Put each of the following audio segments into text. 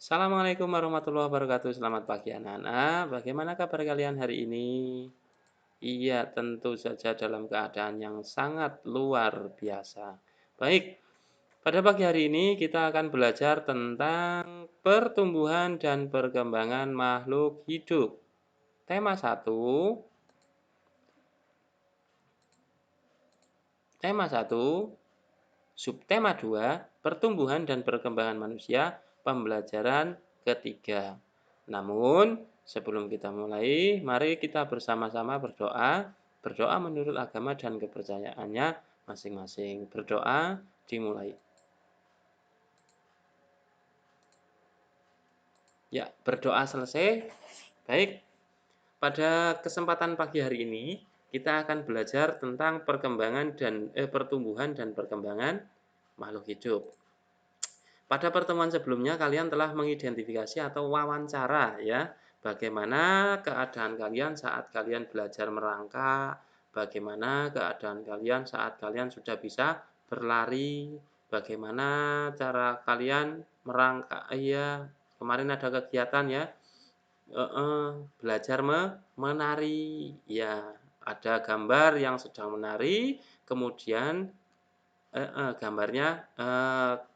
Assalamualaikum warahmatullahi wabarakatuh. Selamat pagi anak-anak. Bagaimana kabar kalian hari ini? Iya, tentu saja dalam keadaan yang sangat luar biasa. Baik, pada pagi hari ini kita akan belajar tentang pertumbuhan dan perkembangan makhluk hidup. Tema 1, subtema 2, pertumbuhan dan perkembangan manusia, pembelajaran ketiga. Namun, sebelum kita mulai, mari kita bersama-sama berdoa. Berdoa menurut agama dan kepercayaannya masing-masing. Berdoa dimulai. Ya, berdoa selesai. Baik, pada kesempatan pagi hari ini kita akan belajar tentang pertumbuhan dan perkembangan makhluk hidup. Pada pertemuan sebelumnya kalian telah mengidentifikasi atau wawancara ya, bagaimana keadaan kalian saat kalian belajar merangkak, bagaimana keadaan kalian saat kalian sudah bisa berlari, bagaimana cara kalian merangkak ya, kemarin ada kegiatan ya, belajar menari, ya ada gambar yang sedang menari, kemudian gambarnya,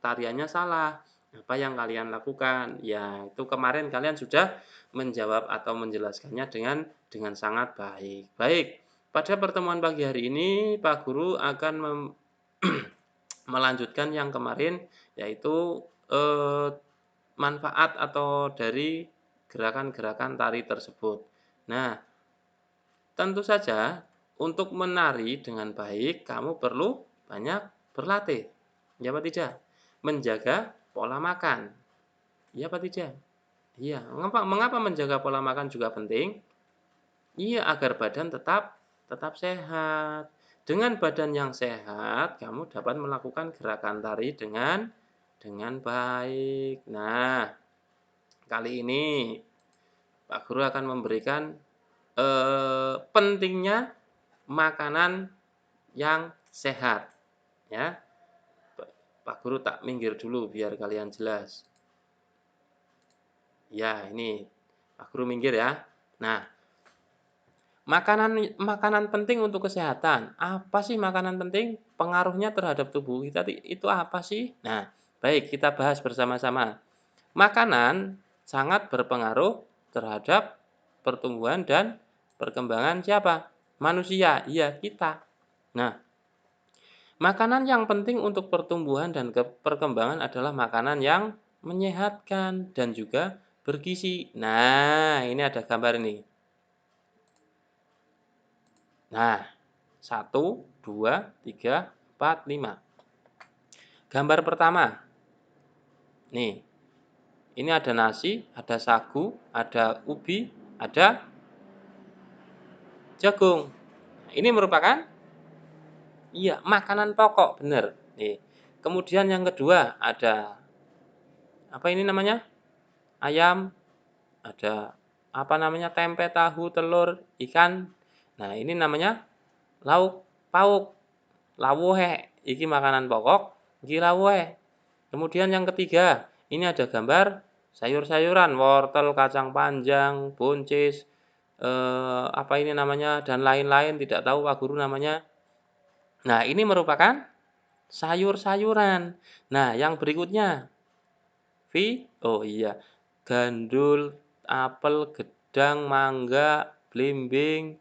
tariannya salah. Apa yang kalian lakukan? Ya, itu kemarin kalian sudah menjawab atau menjelaskannya dengan sangat baik. Baik, pada pertemuan pagi hari ini Pak Guru akan melanjutkan yang kemarin, yaitu, manfaat atau dari gerakan-gerakan tari tersebut. Nah, tentu saja untuk menari dengan baik kamu perlu banyak berlatih, ya apa tidak? Menjaga pola makan, ya apa tidak? Iya, mengapa menjaga pola makan juga penting? Iya, agar badan tetap tetap sehat. Dengan badan yang sehat, kamu dapat melakukan gerakan tari dengan baik. Nah, kali ini Pak Guru akan memberikan, pentingnya makanan yang sehat, ya. Pak Guru tak minggir dulu biar kalian jelas. Ya, ini Pak Guru minggir ya. Nah, makanan makanan penting untuk kesehatan. Apa sih makanan penting? Pengaruhnya terhadap tubuh kita itu apa sih? Nah, baik kita bahas bersama-sama. Makanan sangat berpengaruh terhadap pertumbuhan dan perkembangan siapa? Manusia, iya kita. Nah, makanan yang penting untuk pertumbuhan dan perkembangan adalah makanan yang menyehatkan dan juga bergizi. Nah, ini ada gambar ini. Nah, 1, 2, 3, 4, 5. Gambar pertama. Nih, ini ada nasi, ada sagu, ada ubi, ada jagung. Ini merupakan iya, makanan pokok, bener. Nih. Kemudian yang kedua ada apa ini namanya? Ayam, ada apa namanya? Tempe, tahu, telur, ikan. Nah, ini namanya lauk pauk, lawuhe. Iki makanan pokok, iki lawuhe. Kemudian yang ketiga, ini ada gambar sayur-sayuran, wortel, kacang panjang, buncis, apa ini namanya, dan lain-lain, tidak tahu Pak Guru namanya. Nah, ini merupakan sayur-sayuran. Nah, yang berikutnya, oh iya, gandul, apel, gedang, mangga, blimbing,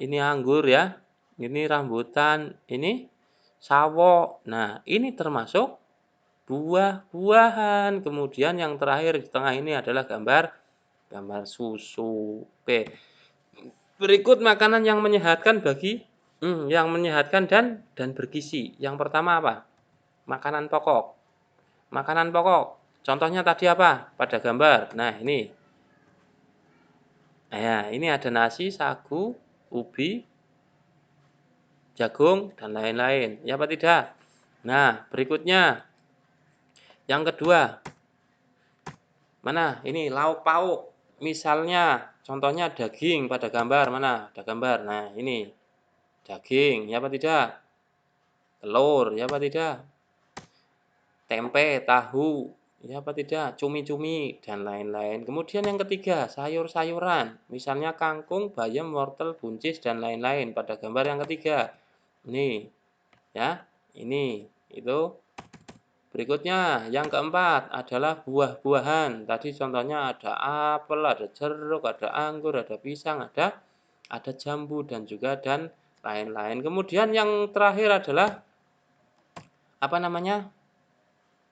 ini anggur ya, ini rambutan, ini sawo. Nah, ini termasuk buah-buahan. Kemudian yang terakhir di tengah ini adalah gambar susu. Oke, berikut makanan yang menyehatkan yang menyehatkan dan bergizi. Yang pertama apa? Makanan pokok. Makanan pokok. Contohnya tadi apa? Pada gambar. Nah, ini. Nah, ini ada nasi, sagu, ubi, jagung, dan lain-lain. Ya apa tidak? Nah, berikutnya. Yang kedua. Mana? Ini lauk pauk. Misalnya, contohnya daging pada gambar. Mana? Ada gambar. Nah, ini. Daging. Ya apa tidak? Telur. Ya apa tidak? Tempe, tahu. ya apa tidak, cumi-cumi dan lain-lain. Kemudian yang ketiga, sayur-sayuran, misalnya kangkung, bayam, wortel, buncis dan lain-lain pada gambar yang ketiga. Ini ya, ini itu. Berikutnya yang keempat adalah buah-buahan. Tadi contohnya ada apel, ada jeruk, ada anggur, ada pisang, ada jambu dan lain-lain. Kemudian yang terakhir adalah apa namanya?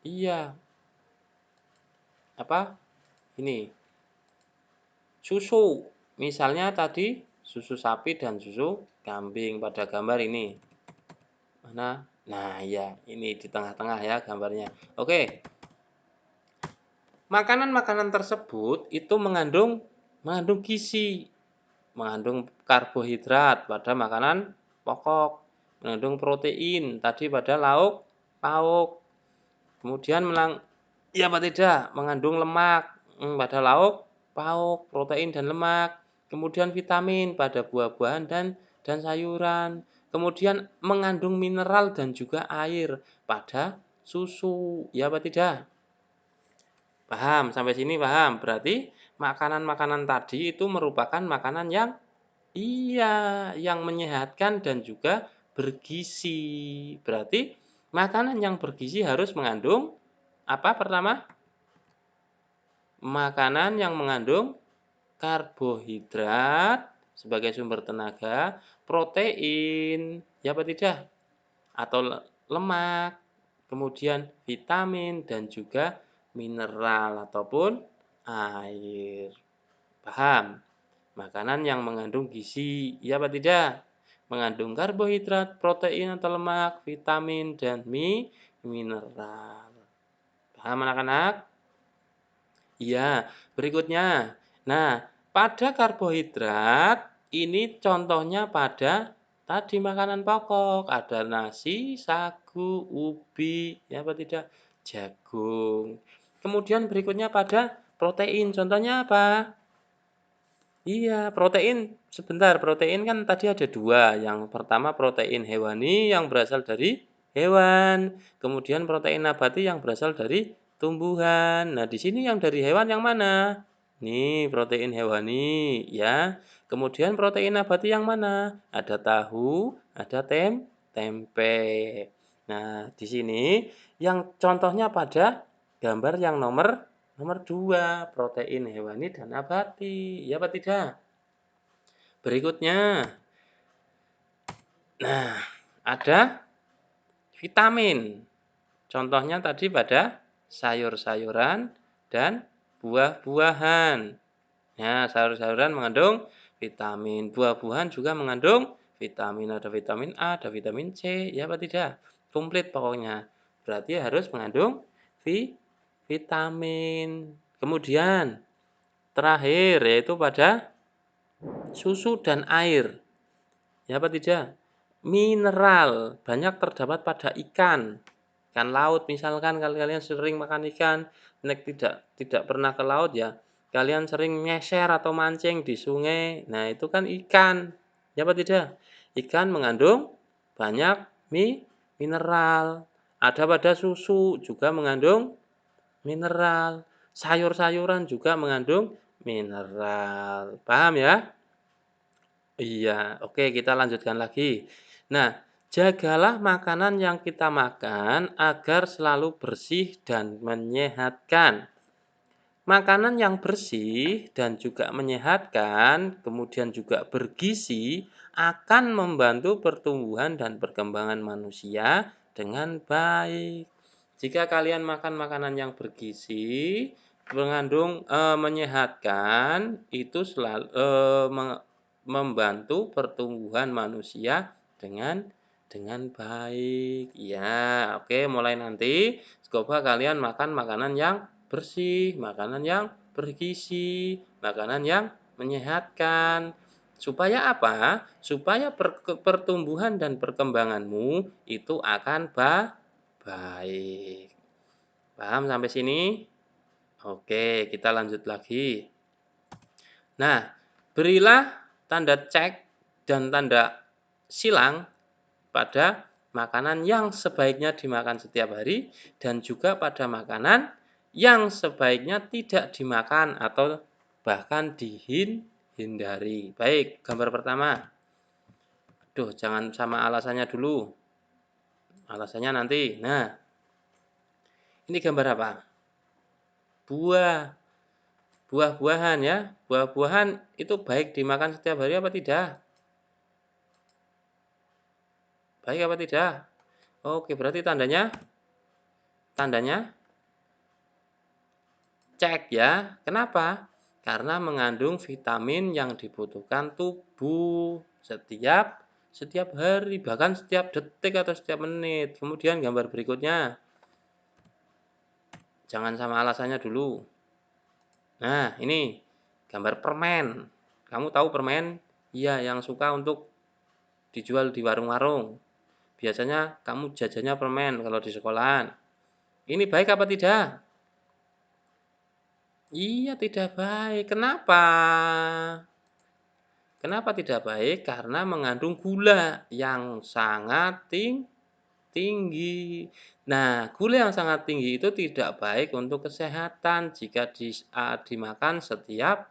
Iya, apa? Ini susu. Misalnya tadi susu sapi dan susu kambing pada gambar ini. Mana? Nah, ya, ini di tengah-tengah ya gambarnya. Oke. Makanan-makanan tersebut itu mengandung gizi, mengandung karbohidrat pada makanan pokok, mengandung protein tadi pada lauk pauk, kemudian iya apa tidak, mengandung lemak pada lauk pauk, protein dan lemak, kemudian vitamin pada buah-buahan dan sayuran, kemudian mengandung mineral dan juga air pada susu, ya apa tidak? Paham, sampai sini paham? Berarti makanan-makanan tadi itu merupakan makanan yang iya, yang menyehatkan dan juga bergizi. Berarti makanan yang bergizi harus mengandung apa pertama? Makanan yang mengandung karbohidrat sebagai sumber tenaga, protein, ya apa tidak? Atau lemak, kemudian vitamin dan juga mineral ataupun air. Paham? Makanan yang mengandung gizi, iya apa tidak? Mengandung karbohidrat, protein atau lemak, vitamin dan mineral. Paham anak-anak? Iya, berikutnya. Nah, pada karbohidrat ini contohnya pada tadi makanan pokok, ada nasi, sagu, ubi, ya apa tidak? Jagung. Kemudian berikutnya pada protein, contohnya apa? Iya, protein sebentar, protein kan tadi ada dua. Yang pertama protein hewani yang berasal dari hewan, kemudian protein nabati yang berasal dari tumbuhan. Nah, di sini yang dari hewan yang mana? Nih, protein hewani, ya. Kemudian protein nabati yang mana? Ada tahu, ada tempe. Nah, di sini yang contohnya pada gambar yang nomor 2, protein hewani dan nabati, ya apa tidak? Berikutnya, nah, ada vitamin. Contohnya tadi pada sayur-sayuran dan buah-buahan. Nah, sayur-sayuran mengandung vitamin, buah-buahan juga mengandung vitamin. Ada vitamin A, ada vitamin C, ya apa tidak? Komplit pokoknya. Berarti harus mengandung vitamin. Kemudian terakhir yaitu pada susu dan air. Ya apa tidak? Mineral banyak terdapat pada ikan. Ikan laut misalkan kalau kalian sering makan ikan, nek tidak pernah ke laut ya, kalian sering nyeser atau mancing di sungai. Nah, itu kan ikan. Ya apa tidak? Ikan mengandung banyak mineral. Ada pada susu juga mengandung mineral. Sayur-sayuran juga mengandung mineral. Paham ya? Iya, oke kita lanjutkan lagi. Nah, jagalah makanan yang kita makan agar selalu bersih dan menyehatkan. Makanan yang bersih dan juga menyehatkan, kemudian juga bergizi, akan membantu pertumbuhan dan perkembangan manusia dengan baik. Jika kalian makan makanan yang bergizi, mengandung menyehatkan, itu selalu membantu pertumbuhan manusia dengan baik. Ya, oke, mulai nanti coba kalian makan makanan yang bersih, makanan yang bergizi, makanan yang menyehatkan. Supaya apa? Supaya pertumbuhan dan perkembanganmu itu akan baik. Paham sampai sini? Oke, kita lanjut lagi. Nah, berilah tanda cek dan tanda silang pada makanan yang sebaiknya dimakan setiap hari dan juga pada makanan yang sebaiknya tidak dimakan atau bahkan dihindari. Baik, gambar pertama. Aduh, jangan sama alasannya dulu. Alasannya nanti. Nah, ini gambar apa? Buah. Buah-buahan ya. Buah-buahan itu baik dimakan setiap hari apa tidak? Baik apa tidak? Oke, berarti tandanya cek ya. Kenapa? Karena mengandung vitamin yang dibutuhkan tubuh setiap hari, bahkan setiap detik atau setiap menit. Kemudian gambar berikutnya. Jangan sama alasannya dulu. Nah, ini gambar permen. Kamu tahu permen? Iya, yang suka untuk dijual di warung-warung. Biasanya kamu jajannya permen kalau di sekolahan. Ini baik apa tidak? Iya, tidak baik. Kenapa? Kenapa tidak baik? Karena mengandung gula yang sangat tinggi. Nah, gula yang sangat tinggi itu tidak baik untuk kesehatan jika dimakan setiap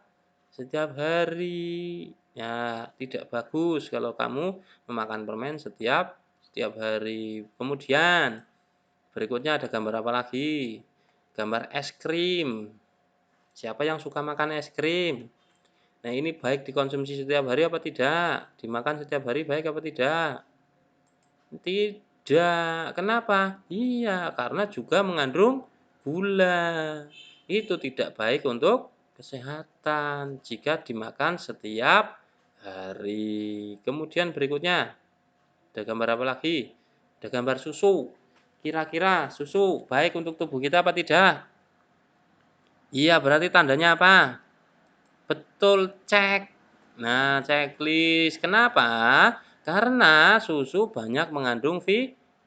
hari. Ya, tidak bagus kalau kamu memakan permen setiap hari. Kemudian berikutnya ada gambar apa lagi? Gambar es krim. Siapa yang suka makan es krim? Nah, ini baik dikonsumsi setiap hari apa tidak? Dimakan setiap hari baik apa tidak? Tidak. Kenapa? Iya, karena juga mengandung gula. Itu tidak baik untuk kesehatan jika dimakan setiap hari. Kemudian berikutnya, ada gambar apa lagi? Ada gambar susu. Kira-kira susu baik untuk tubuh kita apa tidak? Iya, berarti tandanya apa? Betul, cek. Nah, checklist. Kenapa? Karena susu banyak mengandung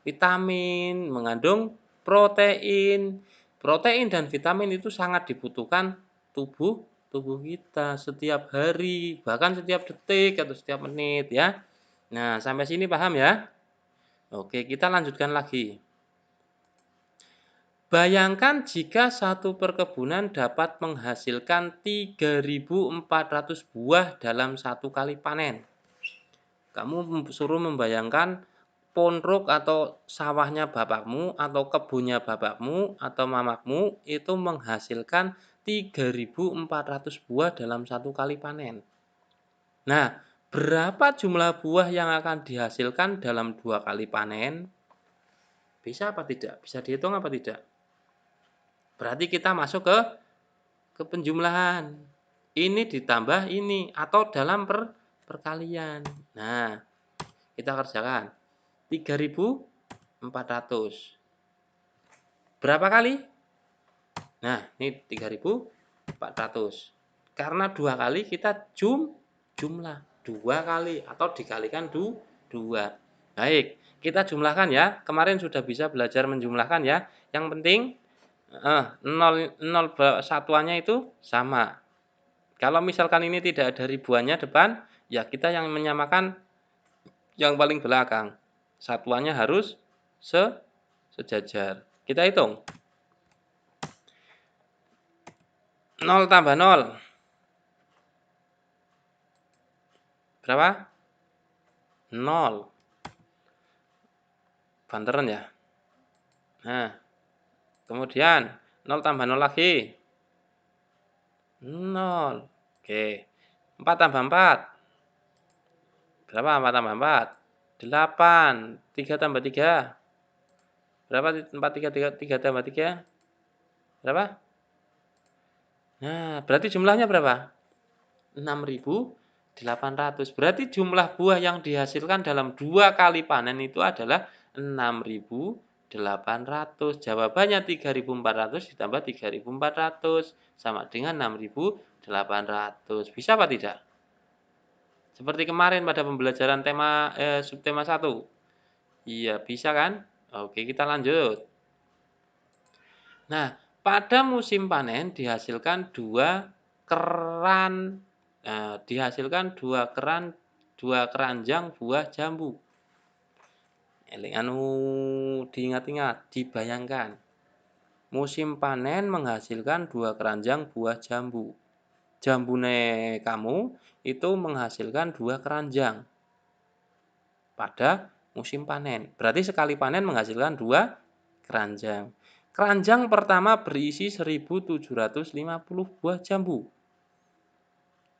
vitamin, mengandung protein. Protein dan vitamin itu sangat dibutuhkan tubuh tubuh kita setiap hari, bahkan setiap detik atau setiap menit ya. Nah, sampai sini paham ya? Oke, kita lanjutkan lagi. Bayangkan jika satu perkebunan dapat menghasilkan 3.400 buah dalam satu kali panen. Kamu suruh membayangkan pondok atau sawahnya bapakmu atau kebunnya bapakmu atau mamamu itu menghasilkan 3.400 buah dalam satu kali panen. Nah, berapa jumlah buah yang akan dihasilkan dalam 2 kali panen? Bisa apa tidak? Bisa dihitung apa tidak? Berarti kita masuk ke penjumlahan. Ini ditambah ini atau dalam perkalian. Nah, kita kerjakan. 3.400. Berapa kali? Nah, ini 3.400. Karena 2 kali kita jumlah. 2 kali atau dikalikan 2. Baik, kita jumlahkan ya. Kemarin sudah bisa belajar menjumlahkan ya. Yang penting 0 satuannya itu sama. Kalau misalkan ini tidak ada ribuannya depan, ya kita yang menyamakan yang paling belakang. Satuannya harus sejajar. Kita hitung. 0 tambah 0. Berapa? 0. Banteran ya? Nah, kemudian 0 tambah 0 lagi. 0. Oke. 4 tambah 4. Berapa 4 tambah 4? 8. 3 tambah 3. Berapa 4 3 tambah 3? Berapa? Nah, berarti jumlahnya berapa? 6.800. Berarti jumlah buah yang dihasilkan dalam 2 kali panen itu adalah 6.800. Jawabannya 3.400 ditambah 3.400 sama dengan 6.800. Bisa apa tidak? Seperti kemarin pada pembelajaran subtema 1. Iya, bisa kan? Oke, kita lanjut. Nah, pada musim panen dihasilkan dua keranjang buah jambu. Diingat-ingat, dibayangkan. musim panen menghasilkan 2 keranjang buah jambu. Jambune kamu itu menghasilkan 2 keranjang pada musim panen. Berarti sekali panen menghasilkan 2 keranjang. Keranjang pertama berisi 1.750 buah jambu.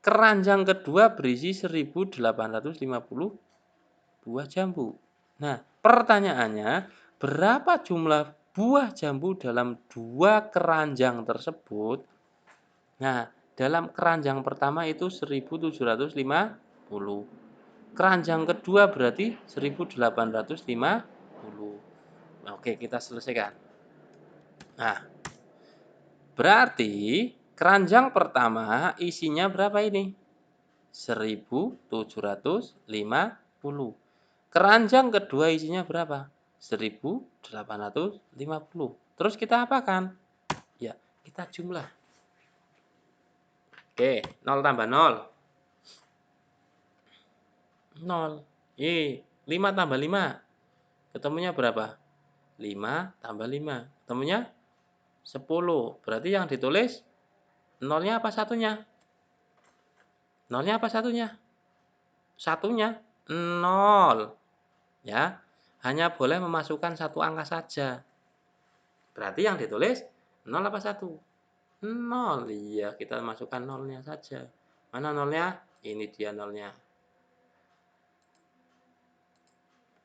Keranjang kedua berisi 1.850 buah jambu. Nah, pertanyaannya, berapa jumlah buah jambu dalam 2 keranjang tersebut? Nah, dalam keranjang pertama itu 1.750. Keranjang kedua berarti 1.850. Oke, kita selesaikan. Nah, berarti keranjang pertama isinya berapa ini? 1.750. Keranjang kedua isinya berapa? 1.850. Terus kita apakan? Ya, kita jumlah. Oke, 0 tambah 0. 0. 5 tambah 5. Ketemunya berapa? 5 tambah 5. Ketemunya 10. Berarti yang ditulis nolnya apa satunya? Nolnya apa satunya? Satunya 0. Ya, hanya boleh memasukkan satu angka saja. Berarti yang ditulis 0 apa 1? 0. Iya, kita masukkan nolnya saja. Mana nolnya? Ini dia nolnya.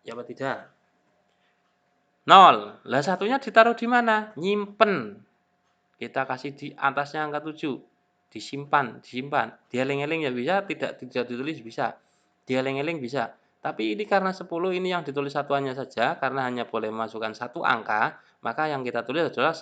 Ya apa tidak? 0. Lah satunya ditaruh di mana? Nyimpen. Kita kasih di atasnya angka 7. Disimpan. Dieling-eling ya bisa, tidak ditulis bisa. Dieling-eling bisa. Tapi ini karena 10 ini yang ditulis satuannya saja, karena hanya boleh memasukkan satu angka, maka yang kita tulis adalah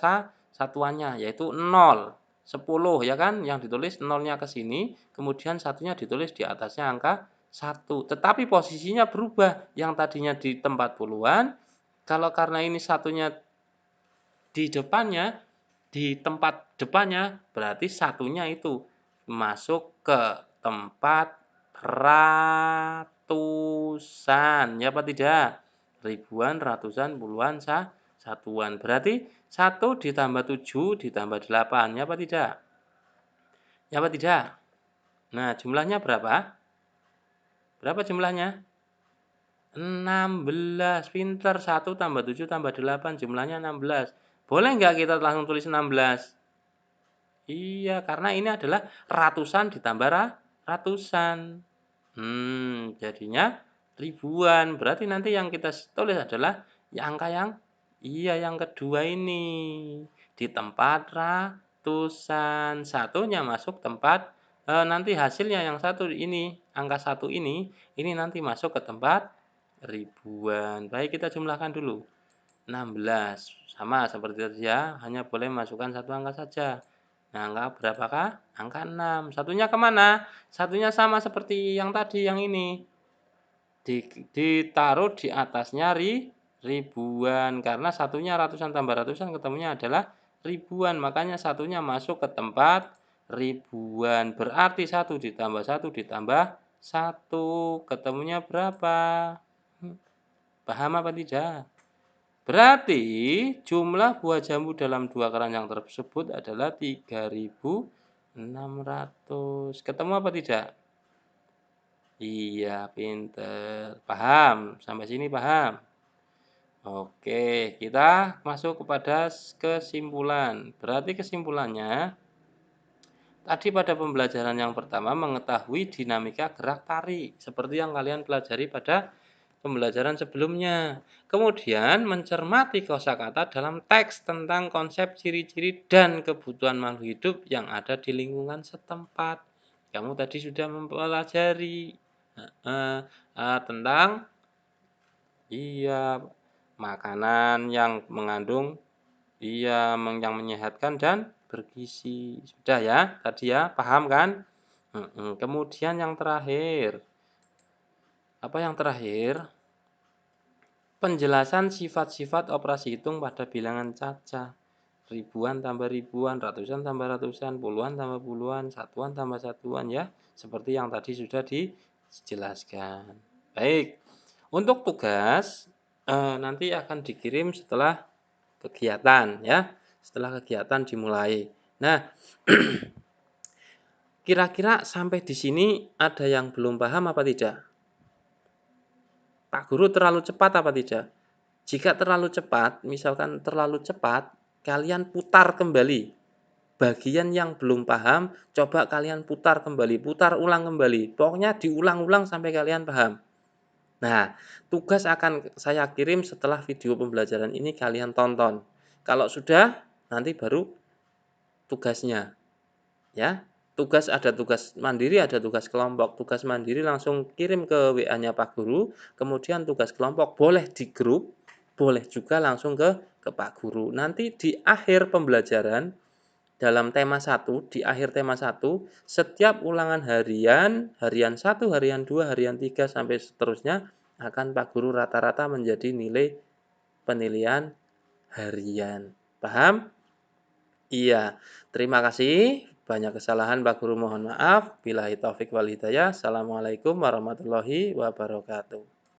satuannya, yaitu 0. 10 ya kan, yang ditulis nolnya ke sini, kemudian satunya ditulis di atasnya angka 1. Tetapi posisinya berubah, yang tadinya di tempat puluhan, kalau karena ini satunya di depannya, di tempat depannya, berarti satunya itu masuk ke tempat ratusan, ya apa tidak? Ribuan, ratusan, puluhan, satuan. Berarti 1 ditambah 7 ditambah 8, ya apa tidak? Ya apa tidak? Nah, jumlahnya berapa? Berapa jumlahnya? 16. Pinter, 1 tambah 7 tambah 8, jumlahnya 16. Boleh nggak kita langsung tulis 16? Iya, karena ini adalah ratusan ditambah ratusan. Jadinya ribuan. Berarti nanti yang kita tulis adalah ya angka yang iya yang kedua ini. Di tempat ratusan. Satunya masuk tempat nanti hasilnya yang satu ini, angka 1 ini nanti masuk ke tempat ribuan. Baik, kita jumlahkan dulu. 16. Sama seperti tadi ya, hanya boleh masukkan satu angka saja. Nah, angka berapakah? Angka 6. Satunya kemana? Satunya sama seperti yang tadi, yang ini. Ditaruh di atasnya ribuan. Karena satunya ratusan tambah ratusan ketemunya adalah ribuan. Makanya satunya masuk ke tempat ribuan. Berarti 1 ditambah 1 ditambah 1. Ketemunya berapa? Paham apa tidak? Berarti jumlah buah jambu dalam 2 keranjang tersebut adalah 3.600. Ketemu apa tidak? Iya, pinter. Paham? Sampai sini paham? Oke, kita masuk kepada kesimpulan. Berarti kesimpulannya, tadi pada pembelajaran yang pertama mengetahui dinamika gerak tarik, seperti yang kalian pelajari pada pembelajaran sebelumnya. Kemudian mencermati kosakata dalam teks tentang konsep ciri-ciri dan kebutuhan makhluk hidup yang ada di lingkungan setempat. Kamu tadi sudah mempelajari tentang iya makanan yang mengandung yang menyehatkan dan bergizi. Sudah ya, tadi ya, paham kan? Kemudian yang terakhir, apa yang terakhir? Penjelasan sifat-sifat operasi hitung pada bilangan cacah. Ribuan tambah ribuan, ratusan tambah ratusan, puluhan tambah puluhan, satuan tambah satuan ya. Seperti yang tadi sudah dijelaskan. Baik, untuk tugas nanti akan dikirim setelah kegiatan ya. setelah kegiatan dimulai. Nah, kira-kira sampai di sini ada yang belum paham apa tidak? Pak Guru terlalu cepat apa tidak? Jika terlalu cepat, misalkan terlalu cepat, kalian putar kembali. Bagian yang belum paham, coba kalian putar kembali, putar ulang kembali. Pokoknya diulang-ulang sampai kalian paham. Nah, tugas akan saya kirim setelah video pembelajaran ini kalian tonton. Kalau sudah, nanti baru tugasnya, ya. Ada tugas mandiri, ada tugas kelompok. Tugas mandiri langsung kirim ke WA-nya Pak Guru, kemudian tugas kelompok boleh di grup, boleh juga langsung ke Pak Guru. Nanti di akhir pembelajaran dalam tema 1, di akhir tema 1, setiap ulangan harian, harian 1, harian 2, harian 3, sampai seterusnya, akan Pak Guru rata-rata menjadi nilai penilaian harian. Paham? Iya. Terima kasih. Banyak kesalahan Pak Guru mohon maaf. Billahi taufik wal hidayah. Assalamualaikum warahmatullahi wabarakatuh.